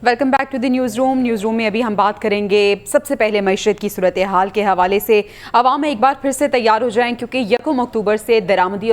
Welcome back to the news room में अभी हम बात करेंगे सबसे पहले मईशत की सूरत हाल के हवाले से। अवाम एक बार फिर से तैयार हो जाएं क्योंकि 1 अक्टूबर से दरामदी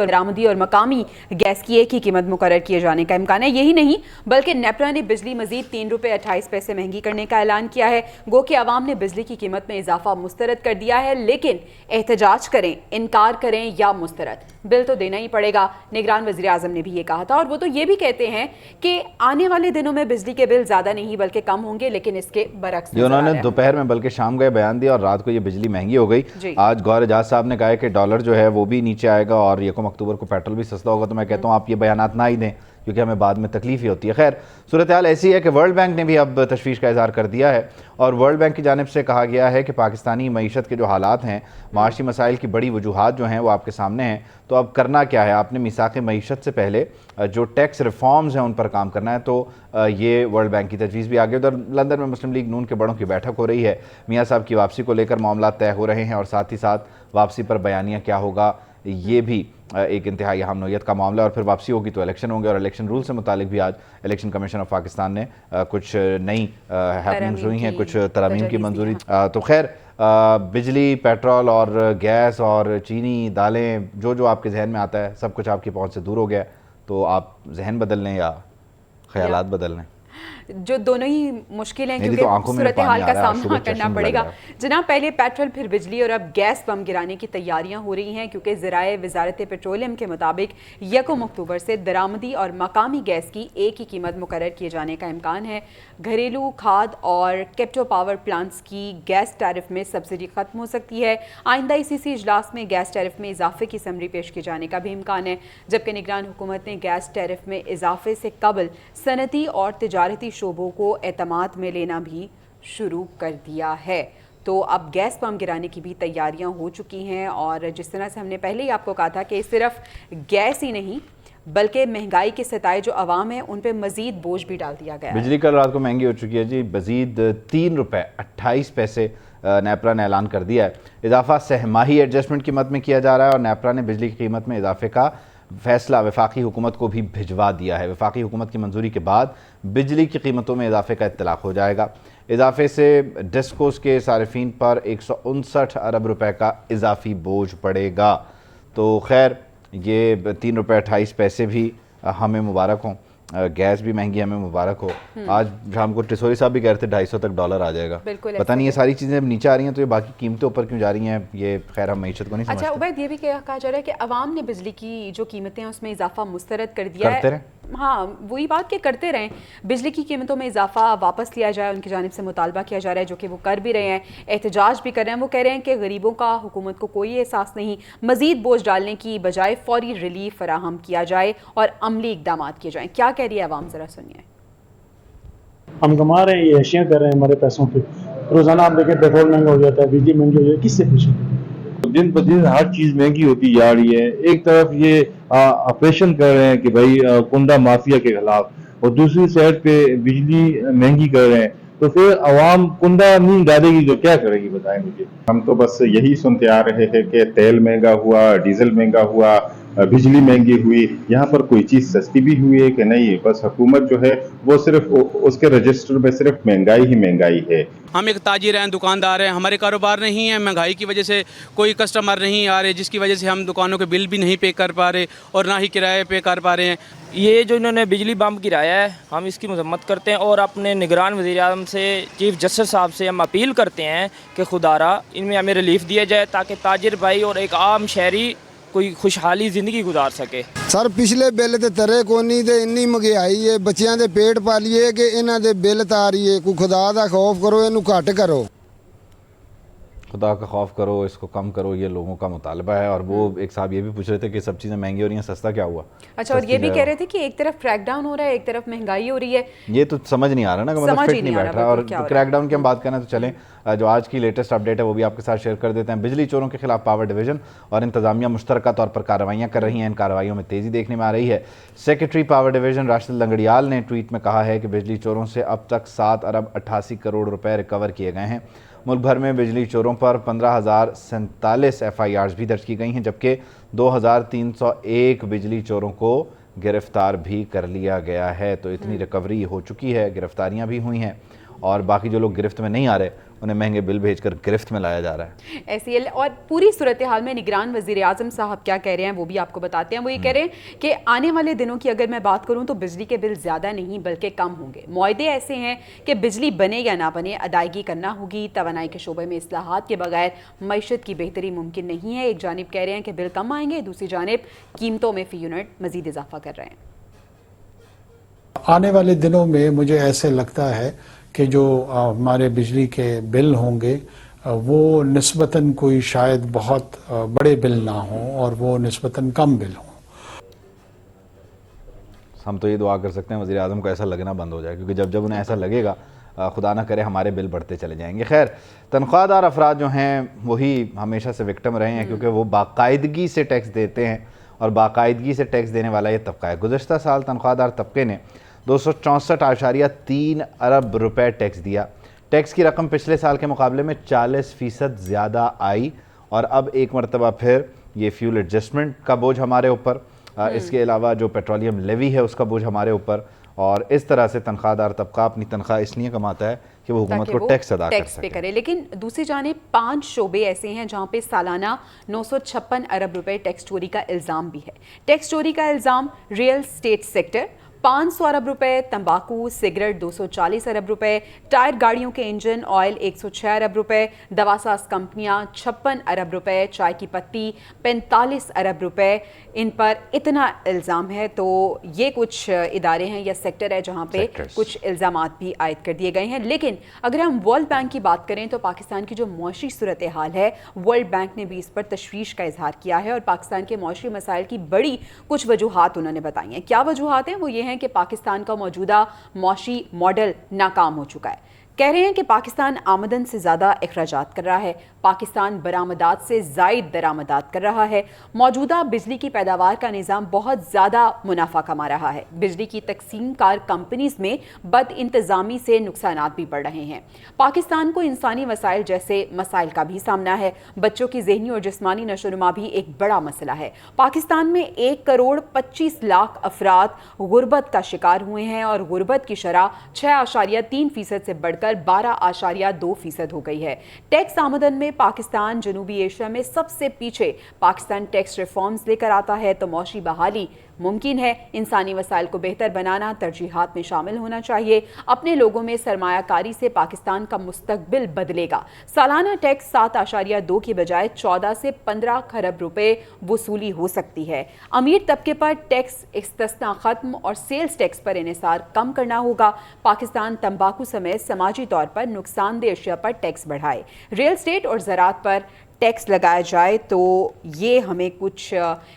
और मकामी गैस की एक ही कीमत मुकर्रर किए जाने का इम्कान है। यही नहीं बल्कि नेपरा ने बिजली मजीद ₹3.28 महंगी करने का ऐलान किया है। गो कि अवाम ने बिजली की कीमत में इजाफा मुस्तरद कर दिया है, लेकिन एहतजाज करें, इनकार करें या मुस्तरद, बिल तो देना ही पड़ेगा। निगरान वज़ीर आज़म ने भी ये कहा था और वो तो ये भी कहते हैं कि आने वाले दिनों में बिजली के बिल ज़्यादा नहीं बल्कि कम होंगे, लेकिन इसके बरक्स ये उन्होंने दोपहर में बल्कि शाम गए बयान दिया और रात को ये बिजली महंगी हो गई। आज गौहर एजाज साहब ने कहा है कि डॉलर जो है वो भी नीचे आएगा और 1 अक्टूबर को पेट्रोल भी सस्ता होगा। तो मैं कहता हूँ आप ये बयानात ना ही दें क्योंकि हमें बाद में तकलीफ ही होती है। खैर, सूरत हाल ऐसी है कि वर्ल्ड बैंक ने भी अब तशवीश का इज़हार कर दिया है और वर्ल्ड बैंक की जानिब से कहा गया है कि पाकिस्तानी मईशत के जो हालात हैं, माशी मसाइल की बड़ी वजूहात जो हैं वो आपके सामने हैं। तो अब करना क्या है, आपने मिसाक़ मईशत से पहले जो टैक्स रिफॉर्म्स हैं उन पर काम करना है। तो ये वर्ल्ड बैंक की तजवीज़ भी आगे। उधर लंदन में मुस्लिम लीग नून के बड़ों की बैठक हो रही है। मियाँ साहब की वापसी को लेकर मामला तय हो रहे हैं और साथ ही साथ वापसी पर बयानिया क्या होगा ये भी एक इंतहाई अहम नौयत का मामला। और फिर वापसी होगी तो इलेक्शन होंगे और इलेक्शन रूल से मुतालिक भी आज इलेक्शन कमीशन ऑफ पाकिस्तान ने कुछ नई हैपनिंग्स हुई हैं, कुछ तरमीम की मंजूरी। तो खैर, बिजली, पेट्रोल और गैस और चीनी, दालें, जो आपके जहन में आता है सब कुछ आपकी पहुंच से दूर हो गया। तो आप जहन बदल लें या ख्यालात बदल लें, जो दोनों ही मुश्किल हैं क्योंकि सूरत हाल का सामना करना पड़ेगा। जनाब, पहले पेट्रोल फिर बिजली और अब गैस बम गिराने की तैयारियां हो रही हैं क्योंकि ज़राए वज़ारत पेट्रोलियम के मुताबिक 1 अक्टूबर से दरामदी और मकामी गैस की एक ही कीमत मुकर्रर किए जाने का इम्कान है। घरेलू, खाद और कैप्टो पावर प्लांट्स की गैस टैरिफ में सब्सिडी ख़त्म हो सकती है। आइंदा ICC इजलास में गैस टैरिफ में इजाफे की समरी पेश किए जाने का भी इम्कान है, जबकि निगरान हुकूमत ने गैस टैरिफ में इजाफे से कबल सनती और तिजारती शोबों को एतमाद में लेना भी शुरू कर दिया है। तो अब गैस बम गिराने की भी तैयारियां हो चुकी हैं और जिस तरह से हमने पहले ही आपको कहा था कि सिर्फ गैस ही नहीं बल्कि महंगाई के सताए जो अवाम है उन पे मजीद बोझ भी डाल दिया गया। बिजली कल रात को महंगी हो चुकी है जी, मजीद ₹3.28 नेपरा ने ऐलान कर दिया है। इजाफा सहमाही एडजस्टमेंट कीमत में किया जा रहा है और नेपरा ने बिजली की कीमत में इजाफे का फैसला वफाकी हुकूमत को भी भिजवा दिया है। वफाकी हुकूमत की मंजूरी के बाद बिजली की कीमतों में इजाफे का इत्तलाक हो जाएगा। इजाफे से डिस्कोस के सारिफीन पर 159 अरब रुपए का इजाफी बोझ पड़ेगा। तो खैर, ये ₹3.28 भी हमें मुबारक हों, गैस भी महंगी हमें मुबारक हो। आज शाम को टिसोरी साहब भी कह रहे थे 250 तक डॉलर आ जाएगा। पता नहीं ये सारी चीज़ें नीचे आ रही हैं तो ये बाकी कीमतों पर क्यों जा रही हैं, ये खैर हम मईशत को नहीं समझते। अच्छा उबैद, ये भी कहा जा रहा है कि अवाम ने बिजली की जो कीमतें हैं उसमें इजाफा मुस्तरद कर दिया है। हाँ, वही बात कि करते रहें, बिजली की कीमतों में इजाफा वापस लिया जाए, उनकी जानिब से मुतालबा किया जा रहा है जो कि वो कर भी रहे हैं, एहतजाज भी कर रहे हैं। वो कह रहे हैं कि गरीबों का हुकूमत को कोई एहसास नहीं, मजीद बोझ डालने की बजाय फौरी रिलीफ फराहम किया जाए और अमली इकदाम किए जाएँ। क्या कह रही है अवाम, ज़रा सुनिए। हम कमा रहे हैं, ये अशियाँ कर रहे हैं हमारे पैसों पे। रोजाना आप देखें पेट्रोल महंगा हो जाता है, बिजली महंगी हो जाती है, किससे पूछें? दिन ब दिन हर चीज महंगी होती जा रही है। एक तरफ ये ऑपरेशन कर रहे हैं कि भाई कुंडा माफिया के खिलाफ, और दूसरी साइड पे बिजली महंगी कर रहे हैं। तो फिर अवाम कुंडा नहीं डालेगी तो क्या करेगी, बताएं मुझे। हम तो बस यही सुनते आ रहे हैं कि तेल महंगा हुआ, डीजल महंगा हुआ, बिजली महंगी हुई। यहाँ पर कोई चीज सस्ती भी हुई है कि नहीं? बस हुकूमत जो है वो सिर्फ उसके रजिस्टर में सिर्फ महंगाई ही महंगाई है। हम एक ताजिर हैं, दुकानदार हैं, हमारे कारोबार नहीं है, महंगाई की वजह से कोई कस्टमर नहीं आ रहे, जिसकी वजह से हम दुकानों के बिल भी नहीं पे कर पा रहे और ना ही किराए पे कर पा रहे हैं। ये जो इन्होंने बिजली बम गिराया है, हम इसकी मजम्मत करते हैं और अपने निगरान वज़ीर आज़म से, चीफ जस्टिस साहब से हम अपील करते हैं कि खुदारा इनमें हमें रिलीफ दिया जाए ताकि ताजिर भाई और एक आम शहरी कोई खुशहाली जिंदगी गुजार सके। सर पिछले बिल ते तरे कोनी ते इन्नी महंगाई है, बच्चियां दे पेट पालिए कि इन्हां दे बिल तारिए। कोई खुदा दा खौफ करो, इनू घट करो, खुदा का खौफ करो, इसको कम करो, ये लोगों का मुतालबा है। और वो एक साहब ये भी पूछ रहे थे कि सब चीज़ें महंगी हो रही हैं, सस्ता क्या हुआ? अच्छा, और ये भी कह रहे थे कि एक तरफ क्रैकडाउन हो रहा है, एक तरफ महंगाई हो रही है। ये तो समझ नहीं आ रहा ना, मतलब फिट नहीं बैठ रहा। और क्रैकडाउन की हम बात करें तो चलें, जो आज की लेटेस्ट अपडेट है वो भी आपके साथ शेयर कर देते हैं। बिजली चोरों के खिलाफ पावर डिवीजन और इंतजामिया मुश्तरका तौर पर कार्रवाइयाँ कर रही हैं। इन कार्रवाइयों में तेज़ी देखने में आ रही है। Secretary power division Rashid Langrial ने ट्वीट में कहा है कि बिजली चोरों से अब तक 7 अरब 88 करोड़ रुपए रिकवर किए गए हैं। मुल्क भर में बिजली चोरों पर 15,047 FIRs भी दर्ज की गई हैं, जबकि 2,301 बिजली चोरों को گرفتار بھی کر لیا گیا ہے. تو اتنی ریکوری ہو چکی ہے, گرفتاریاں بھی ہوئی ہیں, اور باقی جو لوگ گرفت میں نہیں آ رہے انہیں مہنگے بل بھیج کر گرفت میں لایا جا رہا ہے. ایسی اور پوری صورتحال میں نگران وزیر اعظم صاحب کیا کہہ رہے ہیں وہ بھی آپ کو بتاتے ہیں. وہ یہ کہہ رہے ہیں کہ آنے والے دنوں کی اگر میں بات کروں تو بجلی کے بل زیادہ نہیں بلکہ کم ہوں گے. معاہدے ایسے ہیں کہ بجلی بنے یا نہ بنے ادائیگی کرنا ہوگی. توانائی کے شعبے میں اصلاحات کے بغیر معیشت کی بہتری ممکن نہیں ہے. ایک جانب کہہ رہے ہیں کہ بل کم آئیں گے, دوسری جانب قیمتوں میں فی یونٹ مزید اضافہ کر رہے ہیں. آنے والے دنوں میں مجھے ایسے لگتا ہے کہ جو ہمارے بجلی کے بل ہوں گے وہ نسبتاً کوئی شاید بہت بڑے بل نہ ہوں اور وہ نسبتاً کم بل ہوں. ہم تو یہ دعا کر سکتے ہیں وزیر اعظم کو ایسا لگنا بند ہو جائے, کیونکہ جب انہیں ایسا لگے گا خدا نہ کرے ہمارے بل بڑھتے چلے جائیں گے. خیر, تنخواہ دار افراد جو ہیں وہی ہمیشہ سے وکٹم رہے ہیں, کیونکہ وہ باقاعدگی سے ٹیکس دیتے ہیں اور باقاعدگی سے ٹیکس دینے والا یہ طبقہ ہے. گزشتہ سال تنخواہ دار طبقے نے 264.3 ارب روپے ٹیکس دیا. ٹیکس کی رقم پچھلے سال کے مقابلے میں 40% زیادہ آئی, اور اب ایک مرتبہ پھر یہ فیول ایڈجسٹمنٹ کا بوجھ ہمارے اوپر, اس کے علاوہ جو پیٹرولیم لیوی ہے اس کا بوجھ ہمارے اوپر, اور اس طرح سے تنخواہ دار طبقہ اپنی تنخواہ اس لیے کماتا ہے کہ وہ حکومت کو ٹیکس ادا کر سکے. لیکن دوسری جانب 5 شعبے ایسے ہیں جہاں پہ سالانہ 956 ارب روپے ٹیکس چوری کا الزام بھی ہے. ٹیکس چوری کا الزام ریئل اسٹیٹ سیکٹر 500 ارب روپے, تمباکو سگریٹ 240 ارب روپے, ٹائر گاڑیوں کے انجن آئل 106 ارب روپے, دواساز کمپنیاں 56 ارب روپے, چائے کی پتی 45 ارب روپے, ان پر اتنا الزام ہے. تو یہ کچھ ادارے ہیں یا سیکٹر ہے جہاں پہ کچھ الزامات بھی عائد کر دیے گئے ہیں. لیکن اگر ہم ورلڈ بینک کی بات کریں تو پاکستان کی جو معاشی صورتحال ہے ورلڈ بینک نے بھی اس پر تشویش کا اظہار کیا ہے, اور پاکستان کے معاشی مسائل کی بڑی کچھ وجوہات انہوں نے بتائی ہیں. کیا وجوہات ہیں؟ وہ یہ ہیں کہ پاکستان کا موجودہ معاشی ماڈل ناکام ہو چکا ہے. کہہ رہے ہیں کہ پاکستان آمدن سے زیادہ اخراجات کر رہا ہے, پاکستان برآمدات سے زائد درآمدات کر رہا ہے, موجودہ بجلی کی پیداوار کا نظام بہت زیادہ منافع کما رہا ہے, بجلی کی تقسیم کار کمپنیز میں بد انتظامی سے نقصانات بھی بڑھ رہے ہیں, پاکستان کو انسانی وسائل جیسے مسائل کا بھی سامنا ہے, بچوں کی ذہنی اور جسمانی نشو و نما بھی ایک بڑا مسئلہ ہے. پاکستان میں 1.25 کروڑ افراد غربت کا شکار ہوئے ہیں, اور غربت کی شرح 6.3% سے بڑھ کر 12.2% ہو گئی ہے. ٹیکس آمدن میں پاکستان جنوبی ایشیا میں سب سے پیچھے. پاکستان ٹیکس ریفارمز لے کر آتا ہے تو معاشی بحالی ممکن ہے. انسانی وسائل کو بہتر بنانا ترجیحات میں شامل ہونا چاہیے. اپنے لوگوں میں سرمایہ کاری سے پاکستان کا مستقبل بدلے گا. سالانہ ٹیکس 7.2 کی بجائے 14 سے 15 کھرب روپے وصولی ہو سکتی ہے. امیر طبقے پر ٹیکس استثنا ختم اور سیلز ٹیکس پر انحصار کم کرنا ہوگا. پاکستان تمباکو سمیت سماجی طور پر نقصان دہ اشیاء پر ٹیکس بڑھائے. ریل اسٹیٹ اور زراعت پر ٹیکس لگایا جائے. تو یہ ہمیں کچھ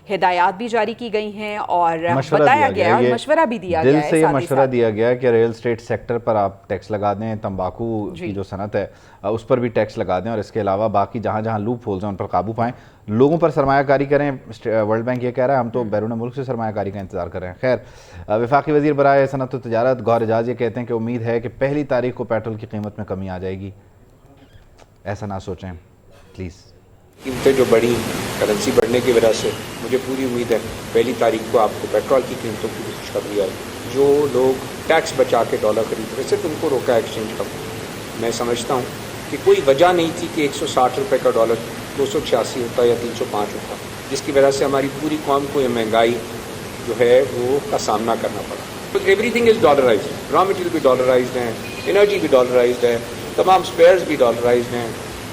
ہدایات بھی جاری کی گئی ہیں اور بتایا گیا اور مشورہ بھی دیا گیا ہے. دل سے یہ مشورہ دیا گیا ہے کہ ریل اسٹیٹ سیکٹر پر آپ ٹیکس لگا دیں, تمباکو کی جو صنعت ہے اس پر بھی ٹیکس لگا دیں, اور اس کے علاوہ باقی جہاں جہاں لوپ ہولز ہیں ان پر قابو پائیں, لوگوں پر سرمایہ کاری کریں. ورلڈ بینک یہ کہہ رہا ہے ہم تو بیرون ملک سے سرمایہ کاری کا انتظار کر رہے ہیں. خیر, وفاقی وزیر برائے صنعت و تجارت گوہر اعجاز یہ کہتے ہیں کہ امید ہے کہ 1 تاریخ کو پیٹرول کی قیمت میں کمی آ جائے گی. ایسا نہ سوچیں پلیز. قیمتیں جو بڑھی, کرنسی بڑھنے کی وجہ سے مجھے پوری امید ہے 1 تاریخ کو آپ کو پیٹرول کی قیمتوں کی بھی خوشخبری آئے. جو لوگ ٹیکس بچا کے ڈالر خرید رہے صرف ان کو روکا ایکسچینج کا. میں سمجھتا ہوں کہ کوئی وجہ نہیں تھی کہ 160 روپے کا ڈالر 286 ہوتا یا 305 ہوتا, جس کی وجہ سے ہماری پوری قوم کو یہ مہنگائی جو ہے وہ کا سامنا کرنا پڑا. Everything is dollarized, raw material بھی ڈالرائزڈ ہیں, انرجی بھی ڈالرائزڈ ہے, تمام اسپیئرز بھی ڈالرائزڈ ہیں.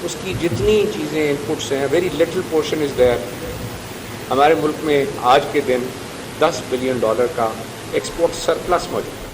اس کی جتنی چیزیں انپٹس ہیں very little portion is there. ہمارے ملک میں آج کے دن $10 بلین کا ایکسپورٹ سرپلس موجود ہے.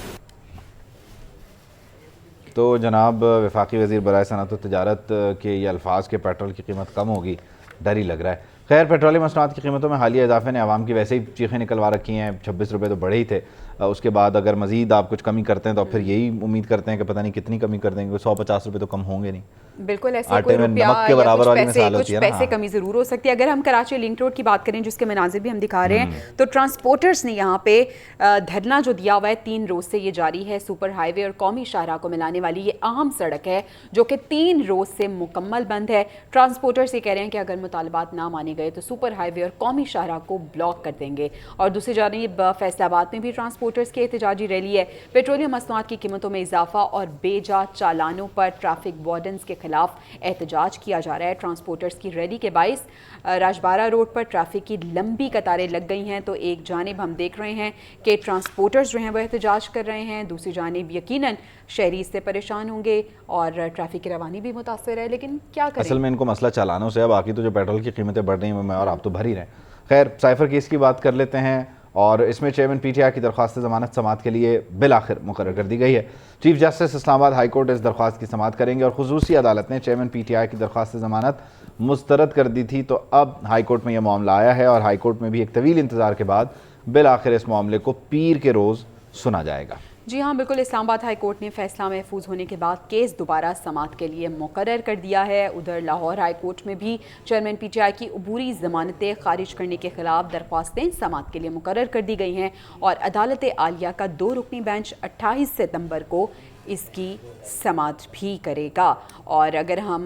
تو جناب وفاقی وزیر برائے صنعت و تجارت کے یہ الفاظ کہ پیٹرول کی قیمت کم ہوگی, ڈر ہی لگ رہا ہے. خیر, پیٹرولیم مصنوعات کی قیمتوں میں حالیہ اضافے نے عوام کی ویسے ہی چیخیں نکلوا رکھی ہیں. 26 روپے تو بڑھے ہی تھے, اس کے بعد اگر مزید آپ کچھ کمی کرتے ہیں تو پھر یہی امید کرتے ہیں کہ پتہ نہیں کتنی کمی کر دیں گے, 150 روپے تو کم ہوں گے نہیں. बिल्कुल ऐसे आटे कोई में रुपया नमक के या बराबर कुछ वाली पैसे मिसाल होती है ना, पैसे हाँ। कमी ज़रूर हो सकती है। अगर हम कराची लिंक रोड की बात करें जिसके मनाजिर भी हम दिखा रहे हैं, तो ट्रांसपोर्टर्स ने यहाँ पे धरना जो दिया हुआ है 3 रोज़ से ये जारी है। सुपर हाईवे और कौमी शाहराह को मिलाने वाली ये अहम सड़क है जो कि 3 रोज़ से मुकम्मल बंद है। ट्रांसपोर्टर्स ये कह रहे हैं कि अगर मुतालबात ना माने गए तो सुपर हाईवे और कौमी शाहराह को ब्लॉक कर देंगे। और दूसरी जानिब फैसलाबाद में भी ट्रांसपोर्टर्स की एहतजाजी रैली है। पेट्रोलियम मसनूआत की कीमतों में इजाफा और बेजा चालानों पर ट्रैफिक वार्डन्स के खिलाफ एहतजाज किया जा रहा है। ट्रांसपोर्टर्स की रैली के बाइस राजबारा रोड पर ट्रैफिक की लंबी कतारें लग गई हैं। तो एक जानिब हम देख रहे हैं कि ट्रांसपोर्टर्स जो हैं वो एहतजाज कर रहे हैं, दूसरी जानिब यकीनन शहरी इससे परेशान होंगे और ट्रैफिक की रवानी भी मुतासर है। लेकिन क्या करें, असल में इनको मसला चालानों से है, बाकी तो जो पेट्रोल की कीमतें बढ़ रही हैं मैं और आप तो भर ही रहे हैं। खैर साइफर केस की बात कर लेते हैं और इसमें चेयरमैन पीटीआई की दरख्वास्त ज़मानत समाअत के लिए बिल आखिर मुकर्रर कर दी गई है। Chief justice Islamabad high court इस दरख्वास्त की समाअत करेंगे और खुसूसी अदालत ने चेयरमैन पीटीआई की दरख्वास्त ज़मानत मुस्तरद कर दी थी। तो अब हाई कोर्ट में यह मामला आया है और हाई कोर्ट में भी एक तवील इंतज़ार के बाद बिल आखिर इस मामले को पीर के रोज़ सुना जाएगा। जी हाँ बिल्कुल, इस्लामाबाद हाई कोर्ट ने फैसला महफूज होने के बाद केस दोबारा समाअत के लिए मुकर्रर कर दिया है। उधर लाहौर हाई कोर्ट में भी चेयरमैन पीटीआई की अबूरी ज़मानतें खारिज करने के खिलाफ दरख्वास्तें समाअत के लिए मुकर्रर कर दी गई हैं और अदालत आलिया का 2 रुकनी बेंच 28 सितंबर को इसकी समाअत भी करेगा। और अगर हम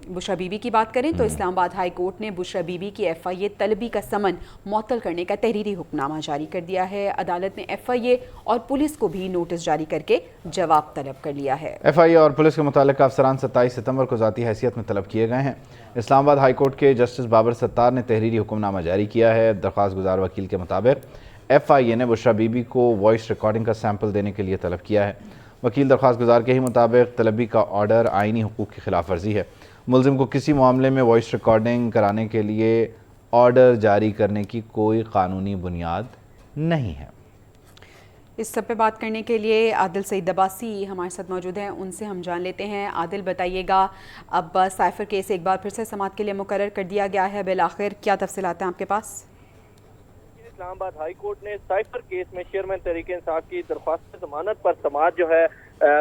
बुशरा बीबी की बात करें तो इस्लामाबाद हाई कोर्ट ने बुशरा बीबी की FIA तलबी का समन मुअत्तल करने का तहरीरी हुक्मनामा जारी कर दिया है। अदालत ने FIA और पुलिस को भी नोटिस जारी करके जवाब तलब कर लिया है। FIA और पुलिस के मुतालिक अफसरान 27 सितंबर को ज़ाती हैसियत में तलब किए गए हैं। इस्लामाबाद हाई कोर्ट के जस्टिस बाबर सत्तार ने तहरीरी हुक्मनामा जारी किया है। दरख्वास्त गुजार वकील के मुताबिक FIA ने बुशरा बीबी को वॉइस रिकॉर्डिंग का सैंपल देने के लिए तलब किया है। वकील दरख्वास्त गुजार के ही मुताबिक तलबी का ऑर्डर आइनी हुकूक की खिलाफ वर्जी है। मुलजिम को किसी मामले में वॉइस रिकॉर्डिंग कराने के लिए ऑर्डर जारी करने की कोई कानूनी बुनियाद नहीं है। इस सब पे बात करने के लिए आदिल सईद दबासी हमारे साथ मौजूद हैं, उनसे हम जान लेते हैं। आदिल बताइएगा, अब साइफर केस एक बार फिर से समाअत के लिए मुकर्रर कर दिया गया है, बिल आखिर क्या तफसीलात हैं आपके पास? इस्लामाबाद हाई कोर्ट ने साइफर केस में चेयरमैन तहरीक इंसाफ की दरख्वास्त जमानत पर समाअत जो है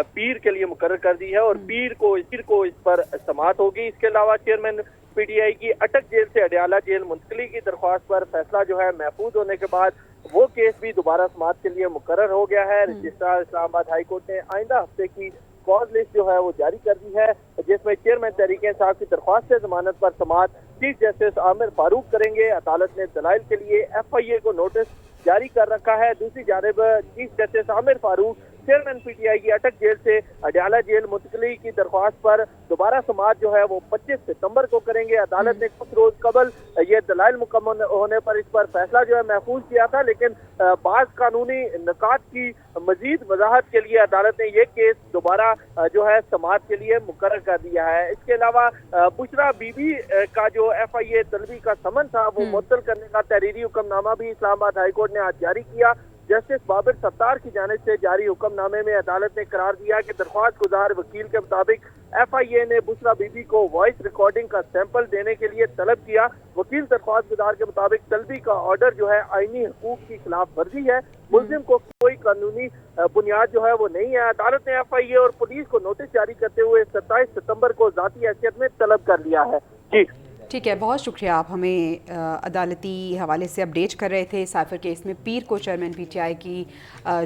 पीर के लिए मुकर्रर कर दी है और पीर को इस पर समाअत होगी। इसके अलावा चेयरमैन PTI की अटक जेल से अडयाला जेल मुंतकली की दरख्वास्त पर फैसला जो है महफूज होने के बाद वो केस भी दोबारा समाअत के लिए मुकर्रर हो गया है। रजिस्ट्रार इस्लामाबाद हाई कोर्ट ने आइंदा हफ्ते की कॉज लिस्ट जो है वो जारी कर दी है, जिसमें चेयरमैन तहरीक इंसाफ की दरख्वास्त जमानत पर समाअत चीफ जस्टिस आमिर फारूक करेंगे। अदालत ने दलाइल के लिए FIA को नोटिस जारी कर रखा है। दूसरी जानिब chief justice Aamir Farooq chairman PTI की अटक जेल से अडयाला जेल मुंतकली की दरख्वास्त पर दोबारा समाअत जो है वो 25 सितंबर को करेंगे। अदालत ने कुछ रोज कबल ये दलाइल मुकम्मल होने पर इस पर फैसला जो है महफूज किया था, लेकिन बाज़ कानूनी निकात की मजीद वजाहत के लिए अदालत ने ये केस दोबारा जो है समाअत के लिए मुकर्रर कर दिया है। इसके अलावा बुशरा बीबी का जो FIA तलबी का समन था वो मुअत्तल करने का तहरीरी हुक्मनामा भी इस्लामाबाद हाई कोर्ट ने आज जारी किया। जस्टिस बाबर सत्तार की जानिब से जारी हुक्मनामे में अदालत ने करार दिया कि दरख्वास्त गुजार वकील के मुताबिक FIA ने बुशरा बीबी को वॉइस रिकॉर्डिंग का सैंपल देने के लिए तलब किया। वकील दरख्वास्त गुजार के मुताबिक तलबी का ऑर्डर जो है आईनी हुकूक की खिलाफ वर्जी है, मुलजिम को कोई कानूनी बुनियाद जो है वो नहीं है। अदालत ने FIA और पुलिस को नोटिस जारी करते हुए 27 सितंबर को जाती हैसियत में तलब कर लिया है। जी ठीक है, बहुत शुक्रिया। आप हमें अदालती हवाले से अपडेट कर रहे थे। साइफर केस में पीर को चेयरमैन PTI की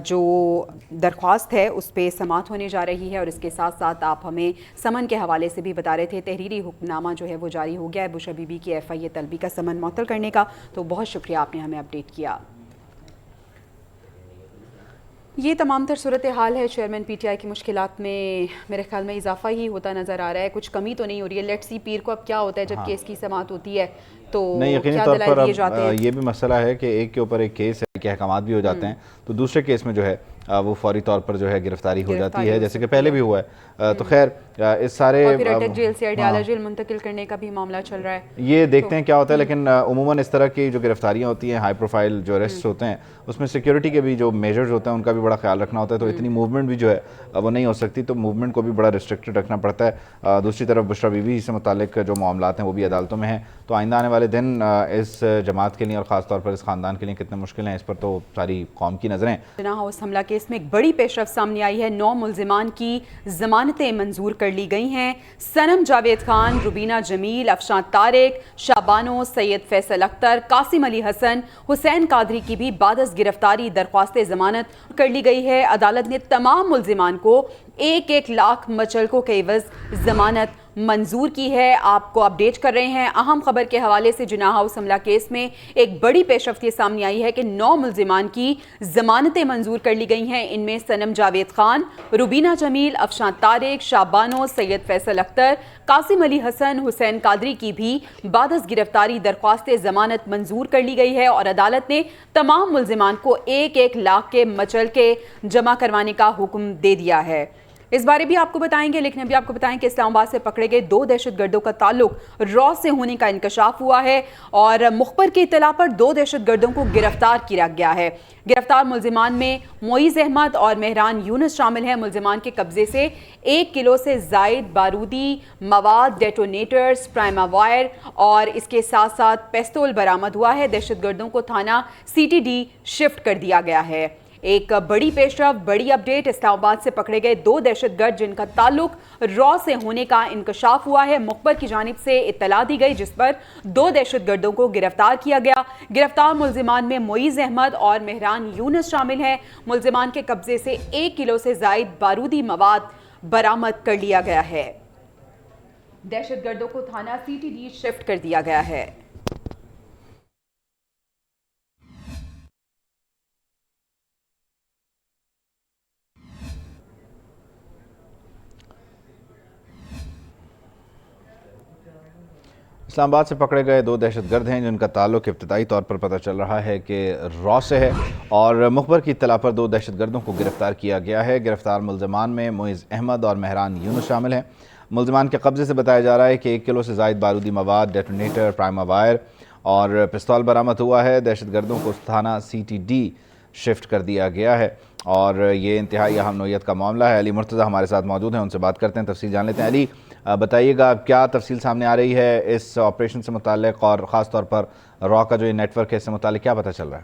जो दरख्वास्त है उस पर समाअत होने जा रही है और इसके साथ साथ आप हमें समन के हवाले से भी बता रहे थे। तहरीरी हुक्मनामा जो है वो जारी हो गया है बुशरा बीबी की FIA तलबी का समन मुअत्तल करने का, तो बहुत शुक्रिया आपने हमें अपडेट किया। ये तमाम तर सूरत हाल है। चेयरमैन PTI की मुश्किलात में मेरे ख्याल में इजाफा ही होता नज़र आ रहा है, कुछ कमी तो नहीं हो रही है। लेट्स सी पीर को अब क्या होता है जब केस की समाअत होती है तो नहीं, यकीनी क्या तौर दलाइल पर दिए जाते हैं। ये भी मसला है कि एक के ऊपर एक केस है कि अहकामात भी हो जाते हैं, तो दूसरे केस में जो है वो फौरी तौर पर जो है गिरफ्तारी हो जाती है, जैसे कि पहले भी हुआ है। तो खैर इस सारे और फिर अटक जेल से अडयाला जेल मुंतकिल करने का भी मामला चल रहा है, ये देखते हैं क्या होता है। लेकिन उमूमन इस तरह की जो गिरफ्तारियां होती हैं, हाई प्रोफाइल जो अरेस्ट होते हैं, उसमें सिक्योरिटी के भी जो मेजर्स होते हैं उनका भी बड़ा ख्याल रखना होता है, तो इतनी मूवमेंट भी जो है वो नहीं हो सकती, तो मूवमेंट को भी बड़ा रिस्ट्रिक्टेड रखना पड़ता है। दूसरी तरफ बुशरा बीबी से मुतालिक जो मामलात हैं वो भी अदालतों में हैं, तो आइंदा आने वाले والے دن اس جماعت کے لیے اور خاص طور پر اس خاندان کے لیے کتنے مشکل ہیں، اس پر تو ساری قوم کی نظریں۔ جناح ہاؤس حملہ کیس میں ایک بڑی پیش رفت سامنے آئی ہے، 9 ملزمان کی ضمانتیں منظور کر لی گئی ہیں۔ صنم جاوید خان، روبینہ جمیل، افشاں طارق، شابانو، سید فیصل اختر، قاسم علی حسن، حسین قادری کی بھی بعد از گرفتاری درخواست ضمانت کر لی گئی ہے۔ عدالت نے تمام ملزمان کو 1 لاکھ مچلکوں کے عوض ضمانت منظور کی ہے۔ آپ کو اپڈیٹ کر رہے ہیں اہم خبر کے حوالے سے۔ جناح ہاؤس حملہ کیس میں ایک بڑی پیش رفت یہ سامنے آئی ہے کہ 9 ملزمان کی ضمانتیں منظور کر لی گئی ہیں۔ ان میں صنم جاوید خان، روبینہ جمیل، افشاں طارق، شابانو، سید فیصل اختر، قاسم علی حسن، حسین قادری کی بھی بعد از گرفتاری درخواست ضمانت منظور کر لی گئی ہے اور عدالت نے تمام ملزمان کو 1 لاکھ کے مچلکے جمع کروانے کا حکم دے دیا ہے۔ اس بارے بھی آپ کو بتائیں گے، لیکن ابھی آپ کو بتائیں کہ اسلام آباد سے پکڑے گئے 2 دہشت گردوں کا تعلق را سے ہونے کا انکشاف ہوا ہے اور مخبر کی اطلاع پر 2 دہشت گردوں کو گرفتار کیا گیا ہے۔ گرفتار ملزمان میں معیز احمد اور مہران یونس شامل ہیں۔ ملزمان کے قبضے سے 1 کلو سے زائد بارودی مواد، ڈیٹونیٹرز، پرائما وائر اور اس کے ساتھ ساتھ پیستول برآمد ہوا ہے۔ دہشت گردوں کو تھانہ CTD شفٹ کر دیا گیا ہے۔ ایک بڑی پیش رفت، بڑی اپڈیٹ، اسلام آباد سے پکڑے گئے 2 دہشت گرد جن کا تعلق را سے ہونے کا انکشاف ہوا ہے۔ مخبر کی جانب سے اطلاع دی گئی جس پر 2 دہشت گردوں کو گرفتار کیا گیا۔ گرفتار ملزمان میں معیز احمد اور مہران یونس شامل ہیں۔ ملزمان کے قبضے سے 1 کلو سے زائد بارودی مواد برآمد کر لیا گیا ہے۔ دہشت گردوں کو تھانہ CTD شفٹ کر دیا گیا ہے۔ اسلام آباد سے پکڑے گئے 2 دہشت گرد ہیں جن کا تعلق ابتدائی طور پر پتہ چل رہا ہے کہ را سے ہے اور مخبر کی اطلاع پر 2 دہشت گردوں کو گرفتار کیا گیا ہے۔ گرفتار ملزمان میں معیز احمد اور مہران یونس شامل ہیں۔ ملزمان کے قبضے سے بتایا جا رہا ہے کہ 1 کلو سے زائد بارودی مواد، ڈیٹونیٹر، پرائما وائر اور پستول برآمد ہوا ہے۔ دہشت گردوں کو تھانہ CTD شفٹ کر دیا گیا ہے اور یہ انتہائی اہم نوعیت کا معاملہ ہے۔ علی مرتضی ہمارے ساتھ موجود ہیں، ان سے بات کرتے ہیں، تفصیل جان لیتے ہیں۔ علی بتائیے گا کیا تفصیل سامنے آ رہی ہے اس آپریشن سے متعلق اور خاص طور پر را کا جو یہ نیٹ ورک ہے اس سے متعلق کیا پتہ چل رہا ہے؟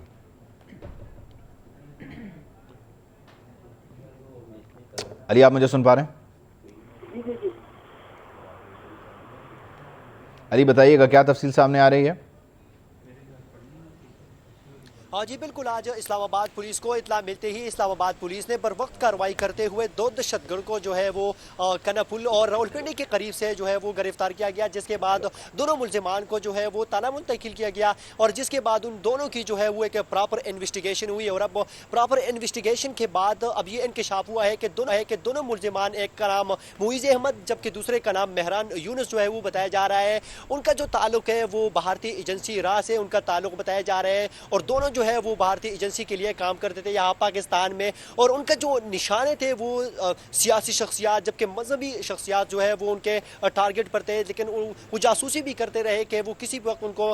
علی آپ مجھے سن پا رہے ہیں؟ علی بتائیے گا کیا تفصیل سامنے آ رہی ہے؟ ہاں جی بالکل، آج اسلام آباد پولیس کو اطلاع ملتے ہی اسلام آباد پولیس نے بر وقت کارروائی کرتے ہوئے 2 دہشت گرد کو جو ہے وہ کناپل اور راولپنڈی کے قریب سے جو ہے وہ گرفتار کیا گیا، جس کے بعد دونوں ملزمان کو جو ہے وہ تھانہ منتقل کیا گیا اور جس کے بعد ان دونوں کی جو ہے وہ ایک پراپر انویسٹیگیشن ہوئی اور اب پراپر انویسٹیگیشن کے بعد اب یہ انکشاف ہوا ہے کہ دونوں ملزمان، ایک کا نام معیز احمد جبکہ دوسرے کا نام مہران یونس جو ہے وہ بتایا جا رہا ہے، ان کا جو تعلق ہے وہ بھارتی ایجنسی را سے ان کا تعلق بتایا جا رہا ہے اور دونوں جو ہے وہ بھارتی ایجنسی کے لیے کام کرتے تھے یہاں پاکستان میں اور ان کا جو نشانے تھے وہ سیاسی شخصیات جبکہ مذہبی شخصیات جو ہے وہ ان کے ٹارگٹ پر تھے، لیکن وہ جاسوسی بھی کرتے رہے کہ وہ کسی وقت ان کو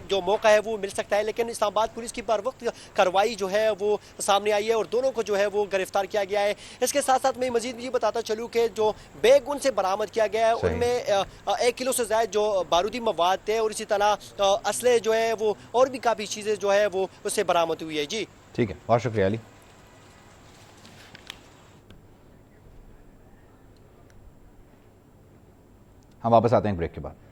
جو موقع ہے وہ مل سکتا ہے، لیکن اسلام آباد پولیس کی بر وقت کارروائی جو ہے وہ سامنے آئی ہے اور دونوں کو جو ہے وہ گرفتار کیا گیا ہے۔ اس کے ساتھ ساتھ میں مزید بھی بتاتا چلوں کہ جو بیگ ان سے برآمد کیا گیا ہے ان میں 1 کلو سے زائد جو بارودی مواد تھے اور اسی طرح اسلحے جو ہے وہ اور بھی کافی چیزیں جو ہے وہ اس سے برآمد ہوئی ہے۔ جی ٹھیک ہے، بہت شکریہ علی۔ ہم واپس آتے ہیں بریک کے بعد۔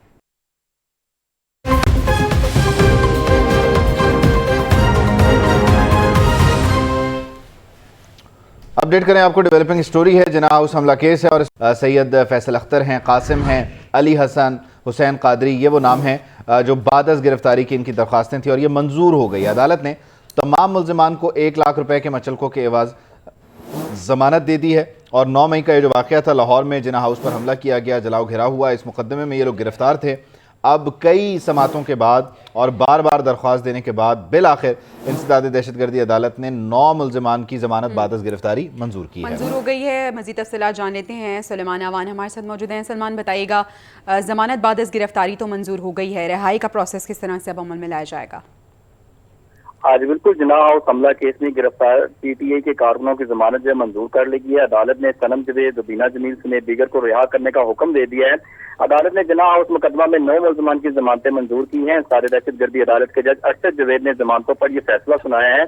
اپڈیٹ کریں آپ کو، ڈیولپنگ سٹوری ہے، جناح ہاؤس حملہ کیس ہے اور سید فیصل اختر ہیں، قاسم ہیں، علی حسن، حسین قادری، یہ وہ نام ہیں جو بعد از گرفتاری کی ان کی درخواستیں تھیں اور یہ منظور ہو گئی۔ عدالت نے تمام ملزمان کو 1 لاکھ روپے کے مچلکوں کے عوض ضمانت دے دی ہے اور 9 مئی کا یہ جو واقعہ تھا لاہور میں جناح ہاؤس پر حملہ کیا گیا، جلاؤ گھیراؤ ہوا، اس مقدمے میں یہ لوگ گرفتار تھے۔ اب کئی سماعتوں کے بعد اور بار بار درخواست دینے کے بعد بالآخر انسداد دہشت گردی عدالت نے 9 ملزمان کی ضمانت بعد از گرفتاری منظور کی ہے۔ منظور ہو گئی ہے۔ مزید تفصیلات جان لیتے ہیں، سلیمان اعوان ہمارے ساتھ موجود ہیں۔ سلمان بتائیے گا، ضمانت بعد از گرفتاری تو منظور ہو گئی ہے، رہائی کا پروسیس کس طرح سے اب عمل میں لایا جائے گا؟ آج بالکل جناح ہاؤس حملہ کیس میں گرفتار پی ٹی آئی کے کارکنوں کی ضمانت جو ہے منظور کر لی گئی ہے. عدالت نے صنم جوید، ربینہ جمیل سمیت دیگر کو رہا کرنے کا حکم دے دیا ہے. عدالت نے جناح ہاؤس مقدمہ میں 9 ملزمان کی ضمانتیں منظور کی ہیں. سارے دہشت گردی عدالت کے جج ارشد جوید نے ضمانتوں پر یہ فیصلہ سنایا ہے.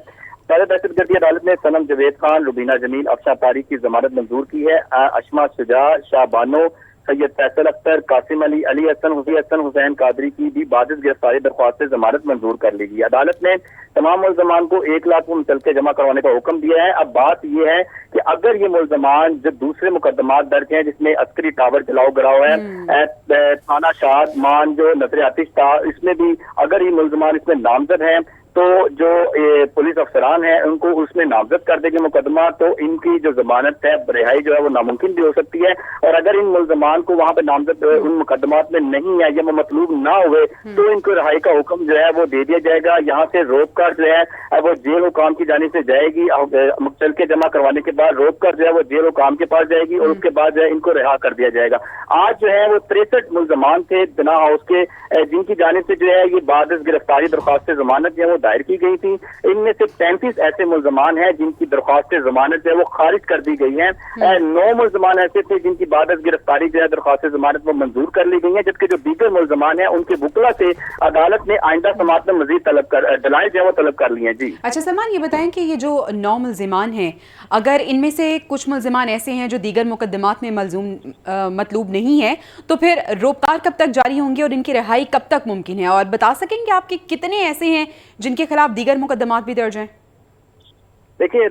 سارے دہشت گردی عدالت نے صنم جوید خان، ربینہ جمیل، افشاں طارق کی ضمانت منظور کی ہے. اشما شجاع، شاہ بانو، سید فیصل اختر، قاسم علی، علی حسن، حسین قادری کی بھی بعد گرفتاری درخواست سے ضمانت منظور کر لی گئی. عدالت نے تمام ملزمان کو 1 لاکھ متعلقہ جمع کروانے کا حکم دیا ہے. اب بات یہ ہے کہ اگر یہ ملزمان جو دوسرے مقدمات درج ہیں جس میں عسکری ٹاور جلاؤ گراؤ ہے، تھانہ شاد مان جو نظر آتش تھا، اس میں بھی اگر یہ ملزمان اس میں نامزد ہیں تو جو پولیس افسران ہیں ان کو اس میں نامزد کر دے گے مقدمہ، تو ان کی جو ضمانت ہے رہائی جو ہے وہ ناممکن بھی ہو سکتی ہے. اور اگر ان ملزمان کو وہاں پہ نامزد ان مقدمات میں نہیں ہے یا وہ مطلوب نہ ہوئے تو ان کو رہائی کا حکم جو ہے وہ دے دیا جائے گا. یہاں سے روک کر جو ہے وہ جیل حکام کی جانب سے جائے گی. متعلقہ جمع کروانے کے بعد روک کر جو ہے وہ جیل حکام کے پاس جائے گی اور اس کے بعد جو ہے ان کو رہا کر دیا جائے گا. آج جو ہے وہ 63 ملزمان تھے جناح ہاؤس کے جن کی جانب سے جو ہے یہ بعد گرفتاری درخواست ضمانت جو ہے وہ دائر کی گئی تھی. ان میں سے 35 ایسے ملزمان ہیں جن کی درخواست ضمانت جو ہے وہ خارج کر دی گئی ہیں. 9 ملزمان ایسے تھے جن کی بعد گرفتاری جو ہے درخواست ضمانت وہ منظور کر لی گئی ہیں، جبکہ جو دیگر ملزمان ہیں ان کے وکلا سے عدالت نے آئندہ سماعت میں مزید دلائل جو ہے وہ طلب کر لی ہیں. جی اچھا سلمان، یہ بتائیں کہ یہ جو 9 ملزمان ہیں، اگر ان میں سے کچھ ملزمان ایسے ہیں جو دیگر مقدمات میں مطلوب نہیں ہے تو پھر روکار کب تک جاری ہوں گے اور ان کی رہائی کب تک ممکن ہے؟ اور بتا سکیں گے آپ کے کتنے ایسے ہیں جن کے خلاف دیگر مقدمات بھی درج ہیں؟ دیکھیے،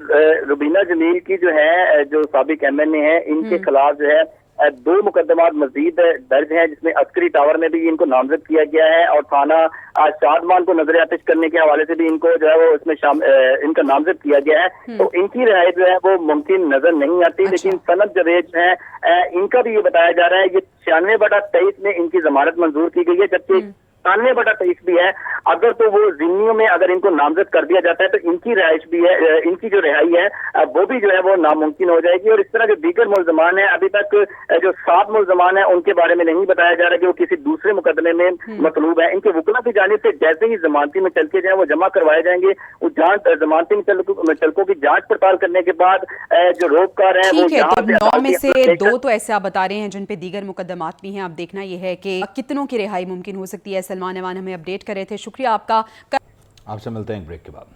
ربینہ جمیل کی جو ہے جو سابق ایم این اے ہیں، ان کے خلاف جو ہے 2 مقدمات مزید درج ہیں جس میں عسکری ٹاور میں بھی ان کو نامزد کیا گیا ہے اور تھانہ شادمان کو نظر آتش کرنے کے حوالے سے بھی ان کو جو ہے وہ اس میں ان کا نامزد کیا گیا ہے. تو ان کی رہائی جو ہے وہ ممکن نظر نہیں آتی. لیکن صنم جوید ہیں ان کا بھی یہ بتایا جا رہا ہے یہ 96/23 میں ان کی ضمانت منظور کی گئی ہے، جبکہ 97/23 بھی ہے. اگر تو وہ ضمنیوں میں اگر ان کو نامزد کر دیا جاتا ہے تو ان کی رہائش بھی ہے، ان کی جو رہائی ہے وہ بھی جو ہے وہ ناممکن ہو جائے گی. اور اس طرح جو دیگر ملزمان ہیں، ابھی تک جو 7 ملزمان ہیں ان کے بارے میں نہیں بتایا جا رہا کہ وہ کسی دوسرے مقدمے میں مطلوب ہیں. ان کے وکلا کی جانب سے جیسے ہی ضمانتی متعلقے جو ہیں وہ جمع کروائے جائیں گے، وہ ضمانتی متعلقوں کی جانچ پڑتال کرنے کے بعد جو روکار ہیں وہ یہاں سے 9 میں سے 2 تو ایسے آپ بتا رہے ہیں جن پہ دیگر مقدمات بھی ہیں. اب دیکھنا یہ ہے کہ کتنوں کی رہائی ممکن ہو سکتی ہے. سلمان ایوان ہمیں اپڈیٹ کر رہے تھے، شکریہ آپ کا. آپ سے ملتے ہیں ایک بریک کے بعد.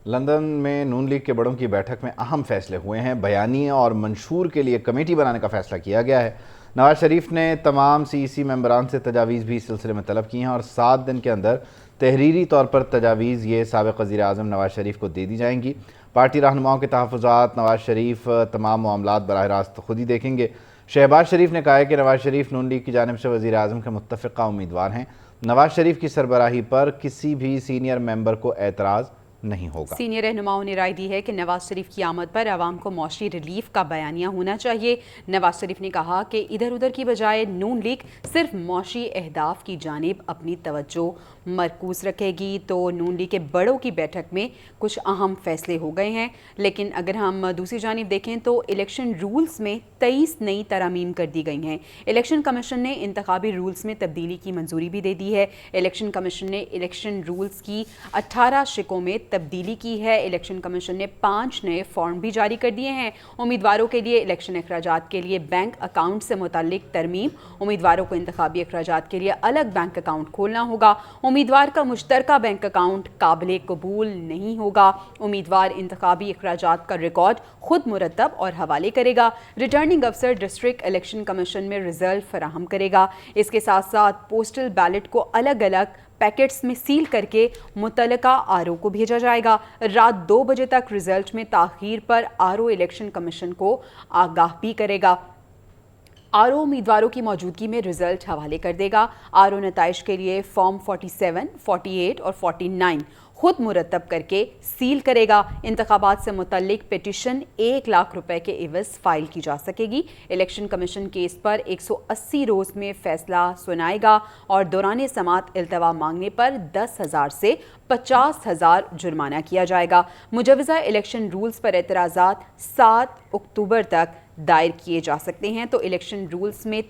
لندن میں نون لیگ کے بڑوں کی بیٹھک میں اہم فیصلے ہوئے ہیں. بیانیے اور منشور کے لیے کمیٹی بنانے کا فیصلہ کیا گیا ہے. نواز شریف نے تمام سی ای سی ممبران سے تجاویز بھی اس سلسلے میں طلب کی ہیں اور 7 دن کے اندر تحریری طور پر تجاویز یہ سابق وزیر اعظم نواز شریف کو دے دی جائیں گی. پارٹی رہنماؤں کے تحفظات نواز شریف تمام معاملات براہ راست خود ہی دیکھیں گے. شہباز شریف نے کہا ہے کہ نواز شریف نون لیگ کی جانب سے وزیر اعظم کے متفقہ امیدوار ہیں. نواز شریف کی سربراہی پر کسی بھی سینئر ممبر کو اعتراض نہیں ہوگا. سینئر رہنماؤں نے رائے دی ہے کہ نواز شریف کی آمد پر عوام کو معاشی ریلیف کا بیانیہ ہونا چاہیے. نواز شریف نے کہا کہ ادھر ادھر کی بجائے نون لیگ صرف معاشی اہداف کی جانب اپنی توجہ مرکوز رکھے گی. تو نون لیگ کے بڑوں کی بیٹھک میں کچھ اہم فیصلے ہو گئے ہیں. لیکن اگر ہم دوسری جانب دیکھیں تو الیکشن رولز میں 23 نئی ترامیم کر دی گئی ہیں. الیکشن کمیشن نے انتخابی رولز میں تبدیلی کی منظوری بھی دے دی ہے. الیکشن کمیشن نے الیکشن رولز کی 18 شقوں میں تبدیلی کی ہے. الیکشن کمیشن نے 5 نئے فارم بھی جاری کر دیے ہیں. امیدواروں کے لیے الیکشن اخراجات کے لیے بینک اکاؤنٹ سے متعلق ترمیم. امیدواروں کو انتخابی اخراجات کے لیے الگ بینک اکاؤنٹ کھولنا ہوگا. امیدوار کا مشترکہ بینک اکاؤنٹ قابل قبول نہیں ہوگا. امیدوار انتخابی اخراجات کا ریکارڈ خود مرتب اور حوالے کرے گا. ریٹرننگ افسر ڈسٹرکٹ الیکشن کمیشن میں رزلٹ فراہم کرے گا. اس کے ساتھ ساتھ پوسٹل بیلٹ کو الگ الگ پیکٹس میں سیل کر کے متعلقہ آر او کو بھیجا جائے گا. رات 2 بجے تک رزلٹ میں تاخیر پر آر او الیکشن کمیشن کو آگاہ بھی کرے گا. آر او امیدواروں کی موجودگی میں رزلٹ حوالے کر دے گا. آر او نتائج کے لیے فارم 47, 48 اور 49 خود مرتب کر کے سیل کرے گا. انتخابات سے متعلق پیٹیشن 1 لاکھ روپے کے عوض فائل کی جا سکے گی. الیکشن کمیشن کیس پر 180 روز میں فیصلہ سنائے گا اور دوران سماعت التوا مانگنے پر 10,000 سے 50,000 جرمانہ کیا جائے گا. مجوزہ الیکشن رولز پر اعتراضات 7 اکتوبر تک دائر کیے جا سکتے ہیں. تو الیکشن رولز میں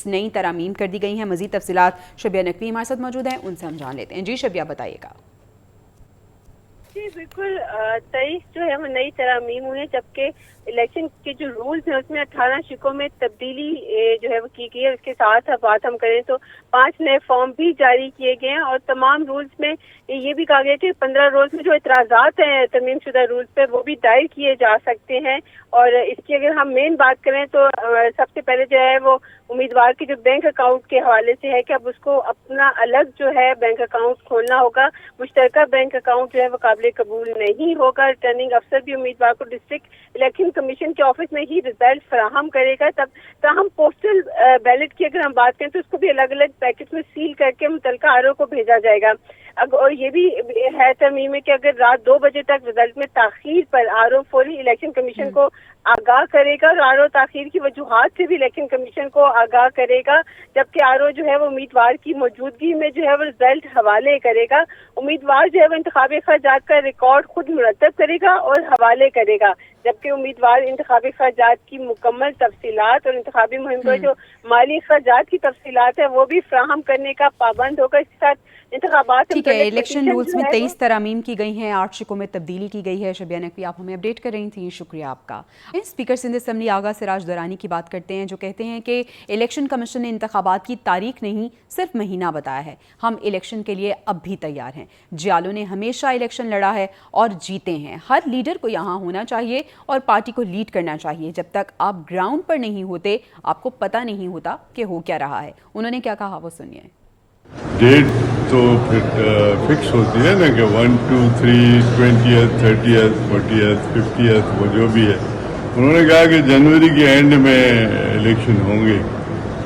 नई तरमीम कर दी गई हैं। मज़ीद तफसीलात शबिया नकवी हमारे साथ मौजूद हैं, उनसे हम जान लेते हैं। जी शबिया, बताइएगा। जी बिल्कुल, 23 जो है वो नई तरमीम हुई है, जबकि इलेक्शन के जो रूल्स हैं उसमें 18 शिकों में तब्दीली जो है वो की गई है। उसके साथ बात हम करें तो 5 नए फॉर्म भी जारी किए गए हैं और तमाम रूल्स में ये भी कहा गया कि 15 रोज में जो एतराज़ात हैं तरमीम शुदा रूल्स पे वो भी दायर किए जा सकते हैं। और इसकी अगर हम मेन बात करें तो सबसे पहले जो है वो उम्मीदवार के जो बैंक अकाउंट के हवाले से है कि अब उसको अपना अलग जो है बैंक अकाउंट खोलना होगा। मुश्तरका बैंक अकाउंट जो है वो काबिल कबूल नहीं होगा। रिटर्निंग अफसर भी उम्मीदवार को डिस्ट्रिक्ट इलेक्शन कमीशन के ऑफिस में ही रिजल्ट फराहम करेगा। तब ताहम पोस्टल बैलेट की अगर हम बात करें तो उसको भी अलग अलग पैकेट में सील करके मुतलका आरओ को भेजा जाएगा। और ये भी है तरमीम में कि अगर रात 2 बजे तक रिजल्ट में ताखीर पर आरओ फौरी इलेक्शन कमीशन को आगाह करेगा और आरओ ताखीर की वजूहात से भी इलेक्शन कमीशन को आगाह करेगा। जबकि आरओ जो है वो उम्मीदवार की मौजूदगी में जो है वो रिजल्ट हवाले करेगा। उम्मीदवार जो है वो इंतखाबी अखराजात का रिकॉर्ड खुद मुरतब करेगा और हवाले करेगा, जबकि उम्मीदवार इंतखाबी अखराजात की मुकम्मल तफसीलात और इंतखाबी मुहिम पर जो माली अखराजात की तफसीलात है वो भी फ्राहम करने का पाबंद होगा। इसके साथ इंतखाबात ठीक है, इलेक्शन रूल्स में 23 तरामीम की गई हैं, 8 शिकों में तब्दीली की गई है। शबिया नकवी, आप हमें अपडेट कर रही थी, शुक्रिया आपका। स्पीकर सिंध असेंबली आगा सिराज दुरानी की बात करते हैं, जो कहते हैं कि इलेक्शन कमीशन ने इंतखाबात की तारीख नहीं सिर्फ महीना बताया है। हम इलेक्शन के लिए अब भी तैयार हैं। जियालो ने हमेशा इलेक्शन लड़ा है और जीते हैं। हर लीडर को यहाँ होना चाहिए और पार्टी को लीड करना चाहिए। जब तक आप ग्राउंड पर नहीं होते आपको पता नहीं होता कि हो क्या रहा है। उन्होंने क्या कहा वो सुनिए। डेट तो फिर फिक्स होती है ना कि 1, 2, 3, 20th, 30th, 40th, 50th, वो जो भी है। उन्होंने कहा कि जनवरी के एंड में इलेक्शन होंगे,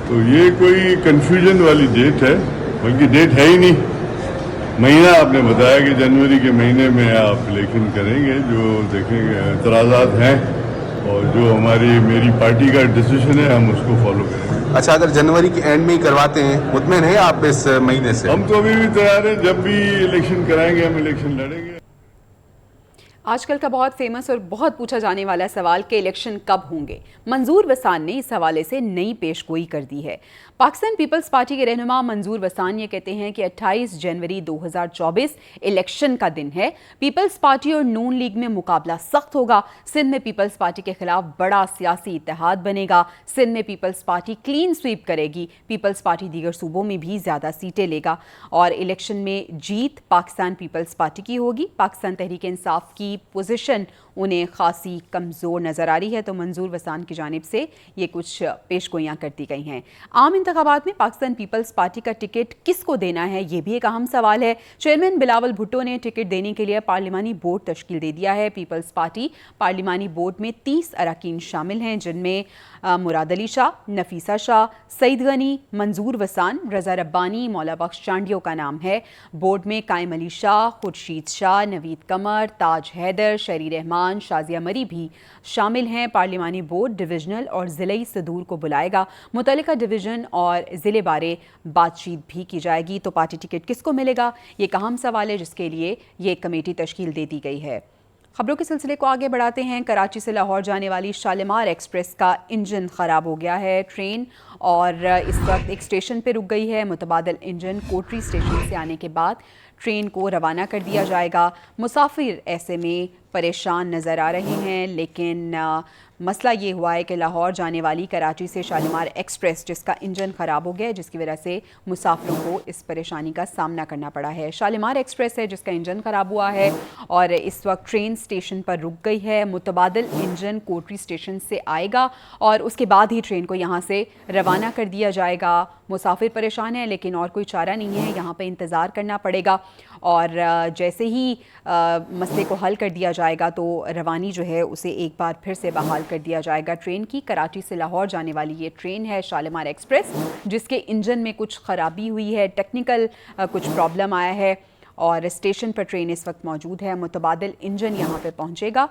तो ये कोई कंफ्यूजन वाली डेट है, बल्कि डेट है ही नहीं। महीना आपने बताया कि जनवरी के महीने में आप इलेक्शन करेंगे। जो देखेंगे एतराज़ात हैं और जो मेरी पार्टी का डिसीजन है हम उसको फॉलो करेंगे। अच्छा, अगर जनवरी के एंड में ही करवाते हैं, मुतमईन है आप इस महीने से? हम तो अभी भी तैयार हैं, जब भी इलेक्शन कराएंगे हम इलेक्शन लड़ेंगे। आजकल का बहुत फेमस और बहुत पूछा जाने वाला सवाल कि इलेक्शन कब होंगे। मंजूर वसान ने इस हवाले से नई पेशगोई कर दी है। पाकिस्तान पीपल्स पार्टी के रहनुमा मंजूर वसान ये कहते हैं कि 28 जनवरी 2024 इलेक्शन का दिन है। पीपल्स पार्टी और नून लीग में मुकाबला सख्त होगा। सिंध में पीपल्स पार्टी के खिलाफ बड़ा सियासी इत्तेहाद बनेगा। सिंध में पीपल्स पार्टी क्लीन स्वीप करेगी। पीपल्स पार्टी दीगर सूबों में भी ज़्यादा सीटें लेगा और इलेक्शन में जीत पाकिस्तान पीपल्स पार्टी की होगी। पाकिस्तान तहरीक इंसाफ की पोजीशन उन्हें खासी कमज़ोर नज़र आ रही है। तो मंजूर वसान की जानिब से ये कुछ पेशगोइयाँ कर दी गई हैं। आम इंतखाबात में पाकिस्तान पीपल्स पार्टी का टिकट किसको देना है, ये भी एक अहम सवाल है। चेयरमैन बिलावल भुट्टो ने टिकट देने के लिए पार्लिमानी बोर्ड तश्कील दे दिया है। पीपल्स पार्टी पार्लिमानी बोर्ड में 30 अरकान शामिल हैं, जिनमें मुराद अली शाह, नफीसा शाह, सईद गनी, मंजूर वसान, रजा रब्बानी, मौला बख्श चांडियों का नाम है। बोर्ड में कायम अली शाह, खुर्शीद शाह, नवीद कमर, ताज हैदर, शरी रहमान, शाजिया मरी भी शामिल हैं। पार्लिमानी बोर्ड डिविजनल और ज़िले सदूर को बुलाएगा। मुतल्लिका डिवीज़न और ज़िले बारे बातचीत भी की जाएगी। तो पार्टी टिकट किसको मिलेगा, ये एक अहम सवाल है, जिसके लिए ये कमेटी तश्कील दे दी गई है। खबरों के सिलसिले को आगे बढ़ाते हैं। कराची से लाहौर जाने वाली शालीमार एक्सप्रेस का इंजन ख़राब हो गया है ट्रेन, और इस वक्त एक स्टेशन पर रुक गई है। मुतबादल इंजन कोटरी स्टेशन से आने के बाद ट्रेन को रवाना कर दिया जाएगा। मुसाफिर ऐसे में परेशान नज़र आ रहे हैं, लेकिन मसला ये हुआ है कि लाहौर जाने वाली कराची से शालीमार एक्सप्रेस जिसका इंजन ख़राब हो गया है, जिसकी वजह से मुसाफिरों को इस परेशानी का सामना करना पड़ा है। शालीमार एक्सप्रेस है जिसका इंजन ख़राब हुआ है और इस वक्त ट्रेन स्टेशन पर रुक गई है। मुतबादल इंजन कोटरी स्टेशन से आएगा और उसके बाद ही ट्रेन को यहाँ से रवाना कर दिया जाएगा। मुसाफिर परेशान है, लेकिन और कोई चारा नहीं है, यहाँ पे इंतज़ार करना पड़ेगा। और जैसे ही मसले को हल कर दिया जाएगा तो रवानी जो है उसे एक बार फिर से बहाल कर दिया जाएगा ट्रेन की। कराची से लाहौर जाने वाली ये ट्रेन है शालीमार एक्सप्रेस, जिसके इंजन में कुछ ख़राबी हुई है, टेक्निकल कुछ प्रॉब्लम आया है और स्टेशन पर ट्रेन इस वक्त मौजूद है। मुतबादल इंजन यहाँ पे पहुँचेगा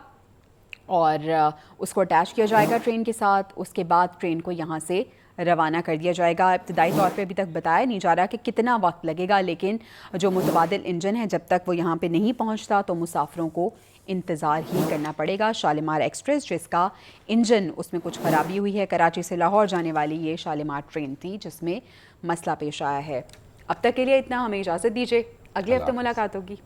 और उसको अटैच किया जाएगा ट्रेन के साथ। उसके बाद ट्रेन को यहाँ से روانہ کر دیا جائے گا. ابتدائی طور پہ ابھی تک بتایا نہیں جا رہا کہ کتنا وقت لگے گا، لیکن جو متبادل انجن ہے جب تک وہ یہاں پہ نہیں پہنچتا تو مسافروں کو انتظار ہی کرنا پڑے گا. شالیمار ایکسپریس جس کا انجن اس میں کچھ خرابی ہوئی ہے، کراچی سے لاہور جانے والی یہ شالیمار ٹرین تھی جس میں مسئلہ پیش آیا ہے. اب تک کے لیے اتنا، ہمیں اجازت دیجیے، اگلے ہفتے ملاقات ہوگی.